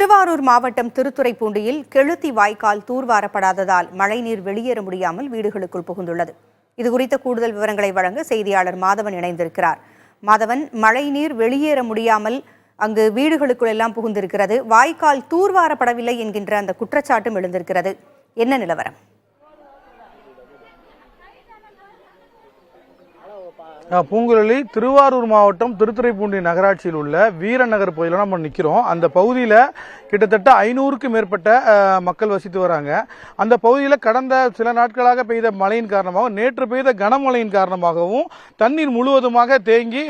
திருவாரூர் மாவட்டம் திருத்துறைப்பூண்டியில் கெளுத்தி வாய்க்கால் தூர்வாரப்படாததால் மழைநீர் வெளியேற முடியாமல் வீடுகளுக்குள் புகுந்துள்ளது. இதுகுறித்த கூடுதல் விவரங்களை வழங்க செய்தியாளர் மாதவன் இணைந்திருக்கிறார். மாதவன், மழைநீர் வெளியேற முடியாமல் அங்கு வீடுகளுக்குள் எல்லாம் புகுந்திருக்கிறது. வாய்க்கால் தூர்வாரப்படவில்லை என்கின்ற அந்த குற்றச்சாட்டும் எழுந்திருக்கிறது. என்ன நிலவரம்? பூங்குழலி, திருவாரூர் மாவட்டம் திருத்துறைப்பூண்டி நகராட்சியில் உள்ள வீரநகர் பகுதியில் நம்ம நிற்கிறோம். அந்த பகுதியில் கிட்டத்தட்ட 500க்கும் மேற்பட்ட மக்கள் வசித்து வராங்க. அந்த பகுதியில் கடந்த சில நாட்களாக பெய்த மழையின் காரணமாகவும் நேற்று பெய்த கனமழையின் காரணமாகவும் தண்ணீர் முழுவதுமாக தேங்கி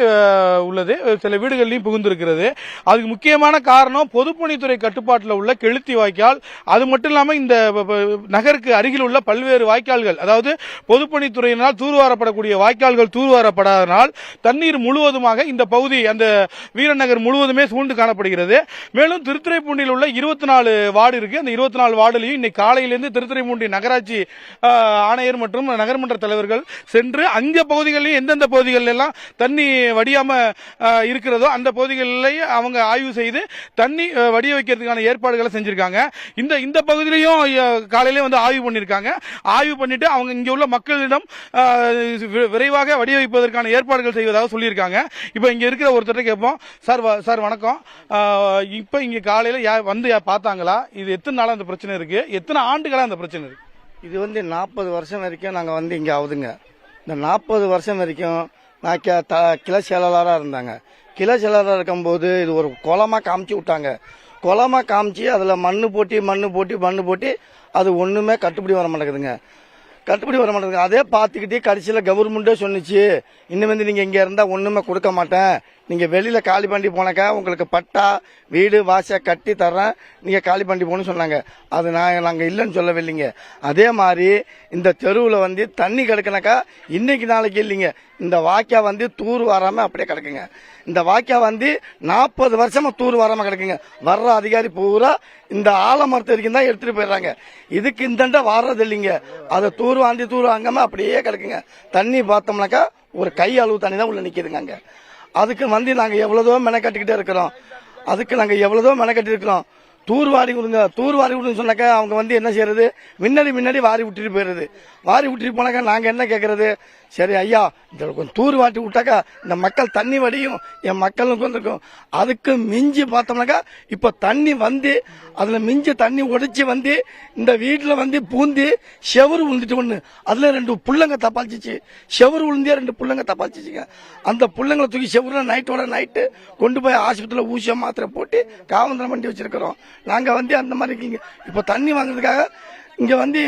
உள்ளது. சில வீடுகளிலும் புகுந்திருக்கிறது. அதுக்கு முக்கியமான காரணம் பொதுப்பணித்துறை கட்டுப்பாட்டில் உள்ள கெளுத்தி வாய்க்கால். அது மட்டும் இல்லாமல் இந்த நகருக்கு அருகில் உள்ள பல்வேறு வாய்க்கால்கள், அதாவது பொதுப்பணித்துறையினால் தூர்வாரப்படக்கூடிய வாய்க்கால்கள் தூர்வாரப்படாதனால் தண்ணீர் முழுவதுமாக இந்த பகுதி, அந்த வீரநகர் முழுவதுமே சூழ்ந்து காணப்படுகிறது. மேலும் திருத்துறைப்பூண்டியில் உள்ள 24 வார்டு இருக்கு. அந்த 24 வார்டுலையும் இன்னைக்கு காலையிலிருந்து திருத்துறைப்பூண்டி நகராட்சி ஆணையர் மற்றும் நகர்மன்ற தலைவர்கள் சென்று அந்த பகுதிகளில் எந்தெந்த பகுதிகளில் எல்லாம் தண்ணி வடியாம இருக்கிறதோ அந்த பகுதிகளிலேயே அவங்க ஆய்வு செய்து தண்ணி வடிய வைக்கிறதுக்கான ஏற்பாடுகளை செஞ்சிருக்காங்க. இந்த பகுதியிலையும் காலையிலே வந்து ஆய்வு பண்ணிருக்காங்க. ஆய்வு பண்ணிட்டு அவங்க இங்க உள்ள மக்களிடம் விரைவாக வடிய வைப்பதற்கான ஏற்பாடுகள் செய்வதாக சொல்லியிருக்காங்க. இப்ப இங்க இருக்கிற ஒருத்தர் கேட்போம். சார் வணக்கம். இப்ப இங்க காலையில வந்து பார்த்தாங்களா? இது எத்தனை நாளா அந்த பிரச்சனை இருக்கு? எத்தனை ஆண்டுகளா அந்த பிரச்சனை இருக்கு? இது வந்து 40 வருஷம் வரைக்கும் நாங்க வந்து இங்க ஆகுதுங்க. இந்த 40 வருஷம் வரைக்கும் நான் கிளை செயலாளராக இருந்தாங்க. கிளை செயலாளராக இருக்கும்போது இது ஒரு குளமா காமிச்சு விட்டாங்க. குளமா காமிச்சு அதுல மண்ணு போட்டி அது ஒண்ணுமே கட்டுப்படி வர மாட்டேங்குதுங்க. அதே பார்த்துக்கிட்டே கடைசியில் கவர்மெண்டே சொன்னிச்சு, இன்னும் வந்து நீங்க இங்க இருந்தா ஒண்ணுமே கொடுக்க மாட்டேன், நீங்க வெளியில காலி பண்ணி போனாக்கா உங்களுக்கு பட்டா வீடு வாச கட்டி தர்றேன், நீங்க காலி பண்ணி போன்னு சொன்னாங்க. அது நாங்க இல்லைன்னு சொல்லவில்லைங்க. அதே மாதிரி இந்த தெருவில் வந்து தண்ணி கிடக்குனாக்கா இன்னைக்கு நாளைக்கு இல்லைங்க. இந்த வாய்க்கா வந்து தூர் வராம அப்படியே கிடக்குங்க. இந்த வாய்க்கா வந்து 40 வருஷமா தூர் வராம கிடக்குங்க. வர்ற அதிகாரி பூரா இந்த ஆலமரத்து வரைக்கும் தான் எடுத்துட்டு போயிடுறாங்க. இதுக்கு இந்த வர்றது இல்லைங்க. அதை தூர் வாங்காம அப்படியே கிடக்குங்க. தண்ணி பார்த்தோம்னாக்கா ஒரு கை அளவு தண்ணி தான் உள்ள நிக்குதுங்க. அதுக்கு வந்து நாங்க எவ்வளவோ மெனக்கட்டிக்கிட்டே இருக்கிறோம். தூர்வாரி விடுன்னு சொன்னாக்கா அவங்க வந்து என்ன செய்யறது, முன்னாடி வாரி விட்டுட்டு போயிருது. வாரி விட்டுட்டு போனாக்கா நாங்க என்ன கேட்கறது? சரி ஐயா, கொஞ்சம் தூர் வாட்டி விட்டாக்கா இந்த மக்கள் தண்ணி வடியும், என் மக்களுக்கு வந்துருக்கும். அதுக்கு மிஞ்சி பார்த்தோம்னாக்கா இப்ப தண்ணி வந்து அதுல மிஞ்சி தண்ணி உடைச்சி வந்து இந்த வீட்டுல வந்து பூந்தி செவரு விழுந்துட்டு ஒண்ணு, அதுல 2 புள்ளங்க தப்பாச்சிச்சு. செவரு விழுந்தே 2 புள்ளங்க தப்பாச்சிச்சுங்க. அந்த புள்ளங்களை தூக்கி செவருல நைட்டோட நைட்டு கொண்டு போய் ஆஸ்பத்திரியில ஊசிய மாத்திரை போட்டு காவந்திரம் பண்ணி வச்சிருக்கிறோம். நாங்க வந்து அந்த மாதிரி இப்ப தண்ணி வாங்குறதுக்காக இங்க வந்து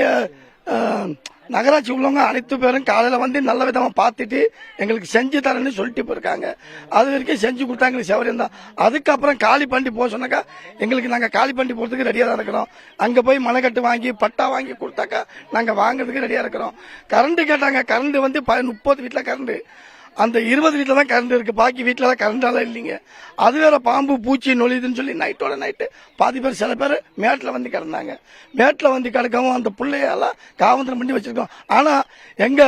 நகராட்சி உள்ளவங்க அனைத்து பேரும் காலையில வந்து நல்ல விதமா பார்த்துட்டு எங்களுக்கு செஞ்சு தரேன்னு சொல்லிட்டு போயிருக்காங்க. அது வரைக்கும் செஞ்சு கொடுத்தா எங்களுக்கு சௌரியம் தான். அதுக்கப்புறம் காலி பண்ணி போக சொன்னாக்கா எங்களுக்கு நாங்க காலி பண்ணி போறதுக்கு ரெடியா தான் இருக்கிறோம். அங்க போய் மனைக்கட்டு வாங்கி பட்டா வாங்கி கொடுத்தாக்கா நாங்க வாங்குறதுக்கு ரெடியா இருக்கிறோம். கரண்ட் கேட்டாங்க. கரண்ட் வந்து 30 வீட்டுல கரண்ட், அந்த 20 வீட்டுல தான் கரண்ட் இருக்கு. பாக்கி வீட்டுல தான் கரண்டால இல்லைங்க. அது வேற பாம்பு பூச்சி நொழிதுன்னு சொல்லி நைட்டோட நைட்டு பாதி பேர் சில பேர் மேட்டில் வந்து கிடந்தாங்க. மேட்டில் வந்து கிடக்கவும் அந்த பிள்ளையெல்லாம் காவந்திரம் பண்ணி வச்சிருக்கோம். ஆனா எங்க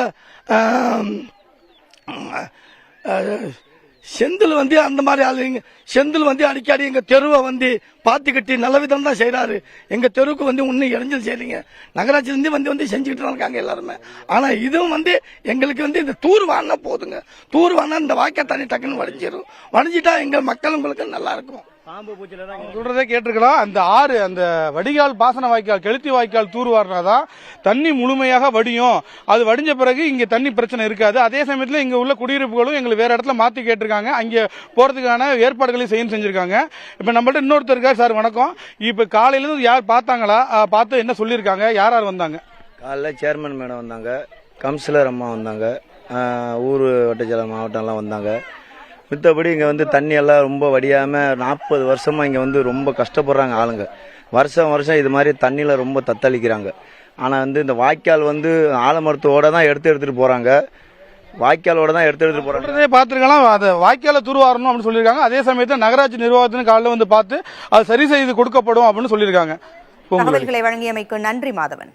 செந்தில் வந்து அந்த மாதிரி ஆளுங்க. செந்தில் வந்து அடிக்கடி எங்க தெருவை வந்து பாத்துக்கிட்டு நல்ல விதம் தான் செய்யறாரு. எங்க தெருவுக்கு வந்து இன்னும் இடைஞ்சல் செய்யறீங்க. நகராட்சியில இருந்து வந்து செஞ்சுக்கிட்டு இருக்காங்க எல்லாருமே. ஆனா இதுவும் வந்து எங்களுக்கு வந்து இந்த தூர் வாங்கினா போதுங்க. தூர் வாங்கினா இந்த வாய்க்கா தண்ணி டக்குன்னு வடிஞ்சிடும். வடிஞ்சிட்டா எங்க மக்கள் உங்களுக்கு நல்லா இருக்கும். சொல்றதே கேட்டிருக்கலாம். அந்த ஆறு, அந்த வடிகால் பாசன வாய்க்கால் கெளுத்தி வாய்க்கால் தூர்வாரினாதான் தண்ணி முழுமையாக வடியும். அது வடிஞ்ச பிறகு இங்க தண்ணி பிரச்சனை இருக்காது. அதே சமயத்தில் இங்க உள்ள குடியிருப்புகளும் எங்களுக்கு வேற இடத்துல மாத்தி கேட்டிருக்காங்க. அங்க போறதுக்கான ஏற்பாடுகளையும் செஞ்சிருக்காங்க. இப்ப நம்மள்ட்ட இன்னொருத்தர் இருக்காரு. சார் வணக்கம். இப்ப காலையில இருந்து யார் பார்த்தாங்களா? பார்த்து என்ன சொல்லியிருக்காங்க? யார் வந்தாங்க? காலைல சேர்மன் மேடம் வந்தாங்க, கவுன்சிலர் அம்மா வந்தாங்க, ஊர் வட்டச்செயலர் மாவட்டம்லாம் வந்தாங்க. மித்தபடி இங்கே வந்து தண்ணி எல்லாம் ரொம்ப வடியாமல் 40 வருஷமாக இங்கே வந்து ரொம்ப கஷ்டப்படுறாங்க ஆளுங்க. வருஷம் இது மாதிரி தண்ணியில் ரொம்ப தத்தளிக்கிறாங்க. ஆனால் வந்து இந்த வாய்க்கால் வந்து ஆலமரத்தோட தான் எடுத்துகிட்டு போகிறாங்க. பார்த்துருக்கலாம். அதை வாய்க்கால தூர்வாரணும் அப்படின்னு சொல்லியிருக்காங்க. அதே சமயத்தில் நகராட்சி நிர்வாகத்தின் காலையில் வந்து பார்த்து அது சரி செய்து கொடுக்கப்படும் அப்படின்னு சொல்லியிருக்காங்க. தகவல்களை வழங்கியமைக்கு நன்றி மாதவன்.